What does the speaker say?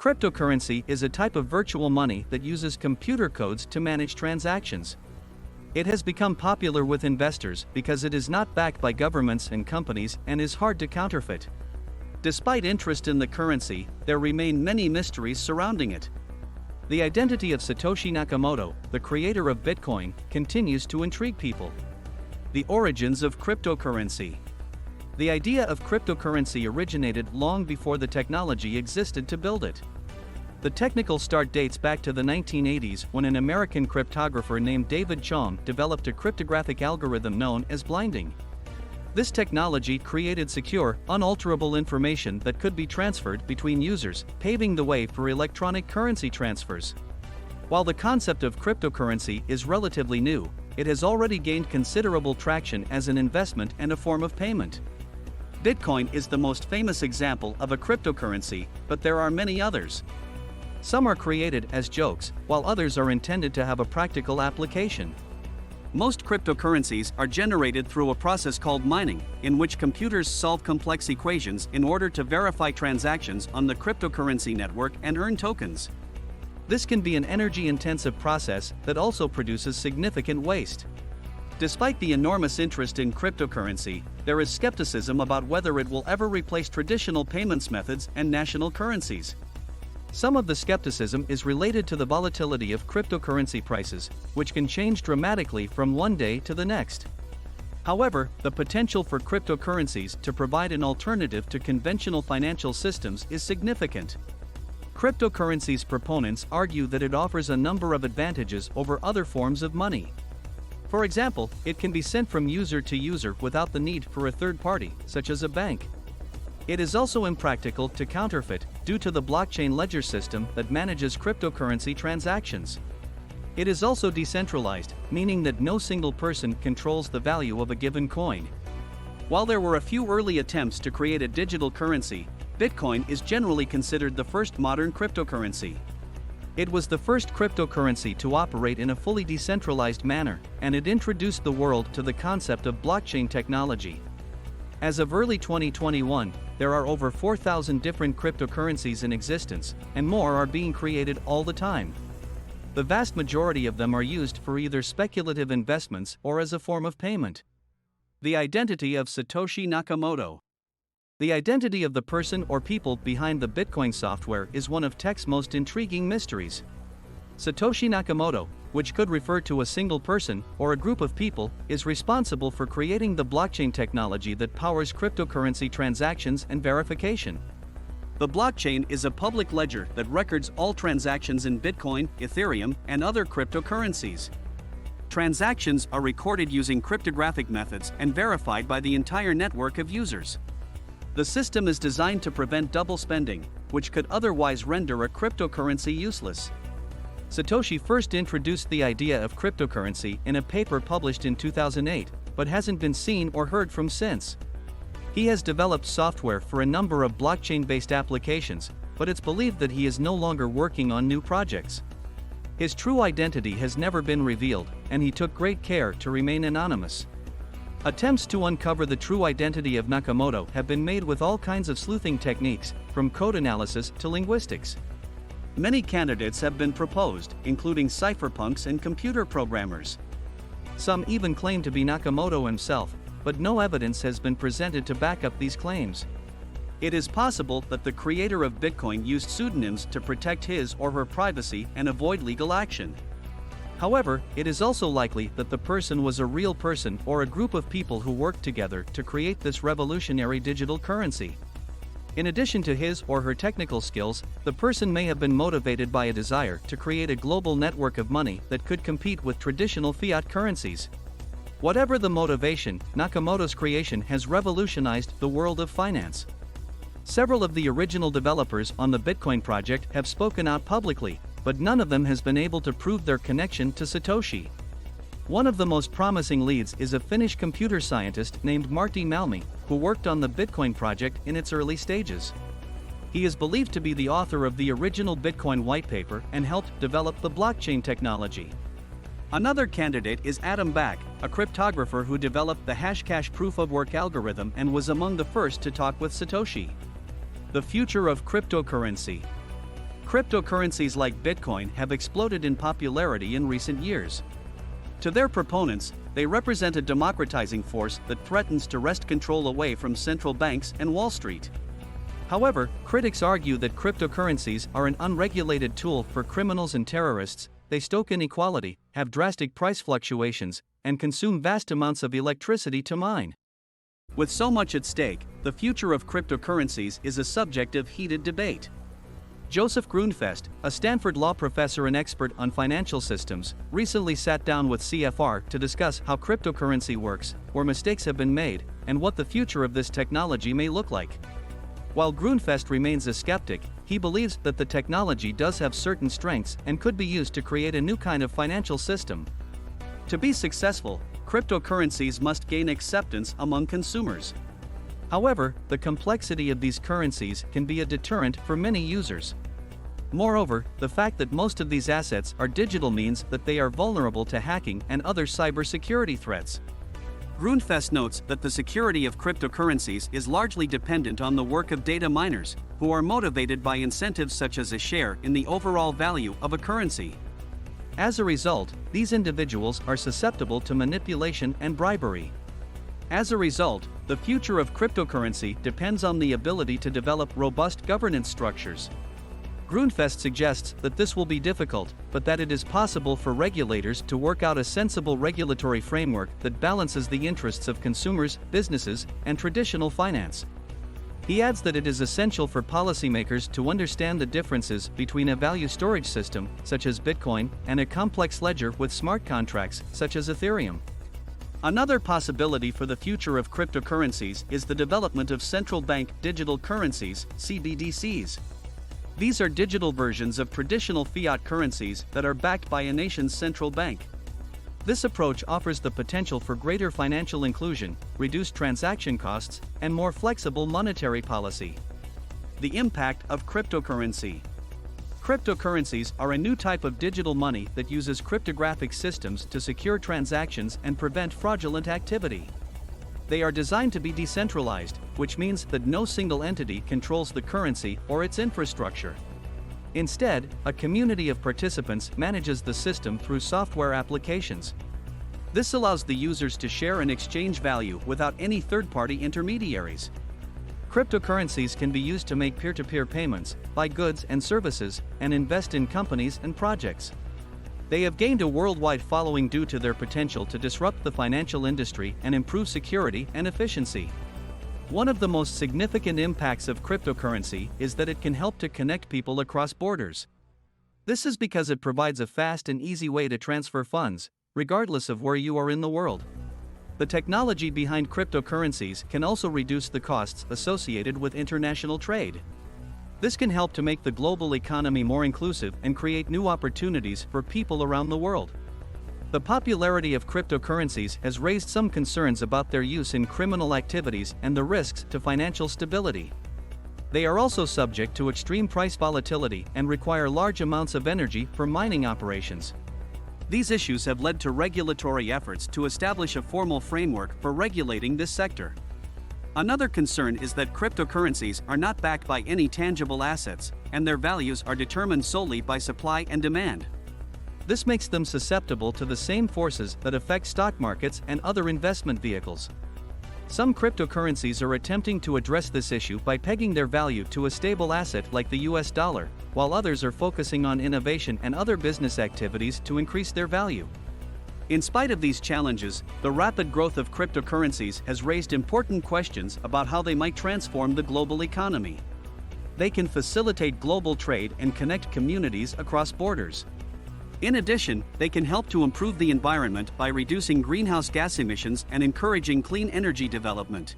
Cryptocurrency is a type of virtual money that uses computer codes to manage transactions. It has become popular with investors because it is not backed by governments and companies and is hard to counterfeit. Despite interest in the currency, there remain many mysteries surrounding it. The identity of Satoshi Nakamoto, the creator of Bitcoin, continues to intrigue people. The origins of cryptocurrency. The idea of cryptocurrency originated long before the technology existed to build it. The technical start dates back to the 1980s when an American cryptographer named David Chaum developed a cryptographic algorithm known as blinding. This technology created secure, unalterable information that could be transferred between users, paving the way for electronic currency transfers. While the concept of cryptocurrency is relatively new, it has already gained considerable traction as an investment and a form of payment. Bitcoin is the most famous example of a cryptocurrency, but there are many others. Some are created as jokes, while others are intended to have a practical application. Most cryptocurrencies are generated through a process called mining, in which computers solve complex equations in order to verify transactions on the cryptocurrency network and earn tokens. This can be an energy-intensive process that also produces significant waste. Despite the enormous interest in cryptocurrency, there is skepticism about whether it will ever replace traditional payments methods and national currencies. Some of the skepticism is related to the volatility of cryptocurrency prices, which can change dramatically from one day to the next. However, the potential for cryptocurrencies to provide an alternative to conventional financial systems is significant. Cryptocurrency's proponents argue that it offers a number of advantages over other forms of money. For example, it can be sent from user to user without the need for a third party, such as a bank. It is also impractical to counterfeit due to the blockchain ledger system that manages cryptocurrency transactions. It is also decentralized, meaning that no single person controls the value of a given coin. While there were a few early attempts to create a digital currency, Bitcoin is generally considered the first modern cryptocurrency. It was the first cryptocurrency to operate in a fully decentralized manner, and it introduced the world to the concept of blockchain technology. As of early 2021, there are over 4,000 different cryptocurrencies in existence, and more are being created all the time. The vast majority of them are used for either speculative investments or as a form of payment. The identity of Satoshi Nakamoto. The identity of the person or people behind the Bitcoin software is one of tech's most intriguing mysteries. Satoshi Nakamoto, which could refer to a single person or a group of people, is responsible for creating the blockchain technology that powers cryptocurrency transactions and verification. The blockchain is a public ledger that records all transactions in Bitcoin, Ethereum, and other cryptocurrencies. Transactions are recorded using cryptographic methods and verified by the entire network of users. The system is designed to prevent double spending, which could otherwise render a cryptocurrency useless. Satoshi first introduced the idea of cryptocurrency in a paper published in 2008, but hasn't been seen or heard from since. He has developed software for a number of blockchain-based applications, but it's believed that he is no longer working on new projects. His true identity has never been revealed, and he took great care to remain anonymous. Attempts to uncover the true identity of Nakamoto have been made with all kinds of sleuthing techniques, from code analysis to linguistics. Many candidates have been proposed, including cypherpunks and computer programmers. Some even claim to be Nakamoto himself, but no evidence has been presented to back up these claims. It is possible that the creator of Bitcoin used pseudonyms to protect his or her privacy and avoid legal action. However, it is also likely that the person was a real person or a group of people who worked together to create this revolutionary digital currency. In addition to his or her technical skills, the person may have been motivated by a desire to create a global network of money that could compete with traditional fiat currencies. Whatever the motivation, Nakamoto's creation has revolutionized the world of finance. Several of the original developers on the Bitcoin project have spoken out publicly, but none of them has been able to prove their connection to Satoshi. One of the most promising leads is a Finnish computer scientist named Martti Malmi, who worked on the Bitcoin project in its early stages. He is believed to be the author of the original Bitcoin white paper and helped develop the blockchain technology. Another candidate is Adam Back, a cryptographer who developed the Hashcash proof-of-work algorithm and was among the first to talk with Satoshi. The future of cryptocurrency. Cryptocurrencies like Bitcoin have exploded in popularity in recent years. To their proponents, they represent a democratizing force that threatens to wrest control away from central banks and Wall Street. However, critics argue that cryptocurrencies are an unregulated tool for criminals and terrorists. They stoke inequality, have drastic price fluctuations, and consume vast amounts of electricity to mine. With so much at stake, the future of cryptocurrencies is a subject of heated debate. Joseph Grundfest, a Stanford law professor and expert on financial systems, recently sat down with CFR to discuss how cryptocurrency works, where mistakes have been made, and what the future of this technology may look like. While Grundfest remains a skeptic, he believes that the technology does have certain strengths and could be used to create a new kind of financial system. To be successful, cryptocurrencies must gain acceptance among consumers. However, the complexity of these currencies can be a deterrent for many users. Moreover, the fact that most of these assets are digital means that they are vulnerable to hacking and other cybersecurity threats. Grundfest notes that the security of cryptocurrencies is largely dependent on the work of data miners, who are motivated by incentives such as a share in the overall value of a currency. As a result, these individuals are susceptible to manipulation and bribery. As a result, the future of cryptocurrency depends on the ability to develop robust governance structures. Grundfest suggests that this will be difficult, but that it is possible for regulators to work out a sensible regulatory framework that balances the interests of consumers, businesses, and traditional finance. He adds that it is essential for policymakers to understand the differences between a value storage system, such as Bitcoin, and a complex ledger with smart contracts, such as Ethereum. Another possibility for the future of cryptocurrencies is the development of central bank digital currencies, CBDCs. These are digital versions of traditional fiat currencies that are backed by a nation's central bank. This approach offers the potential for greater financial inclusion, reduced transaction costs, and more flexible monetary policy. The impact of cryptocurrency. Cryptocurrencies are a new type of digital money that uses cryptographic systems to secure transactions and prevent fraudulent activity. They are designed to be decentralized, which means that no single entity controls the currency or its infrastructure. Instead, a community of participants manages the system through software applications. This allows the users to share and exchange value without any third-party intermediaries. Cryptocurrencies can be used to make peer-to-peer payments, buy goods and services, and invest in companies and projects. They have gained a worldwide following due to their potential to disrupt the financial industry and improve security and efficiency. One of the most significant impacts of cryptocurrency is that it can help to connect people across borders. This is because it provides a fast and easy way to transfer funds, regardless of where you are in the world. The technology behind cryptocurrencies can also reduce the costs associated with international trade. This can help to make the global economy more inclusive and create new opportunities for people around the world. The popularity of cryptocurrencies has raised some concerns about their use in criminal activities and the risks to financial stability. They are also subject to extreme price volatility and require large amounts of energy for mining operations. These issues have led to regulatory efforts to establish a formal framework for regulating this sector. Another concern is that cryptocurrencies are not backed by any tangible assets, and their values are determined solely by supply and demand. This makes them susceptible to the same forces that affect stock markets and other investment vehicles. Some cryptocurrencies are attempting to address this issue by pegging their value to a stable asset like the US dollar, while others are focusing on innovation and other business activities to increase their value. In spite of these challenges, the rapid growth of cryptocurrencies has raised important questions about how they might transform the global economy. They can facilitate global trade and connect communities across borders. In addition, they can help to improve the environment by reducing greenhouse gas emissions and encouraging clean energy development.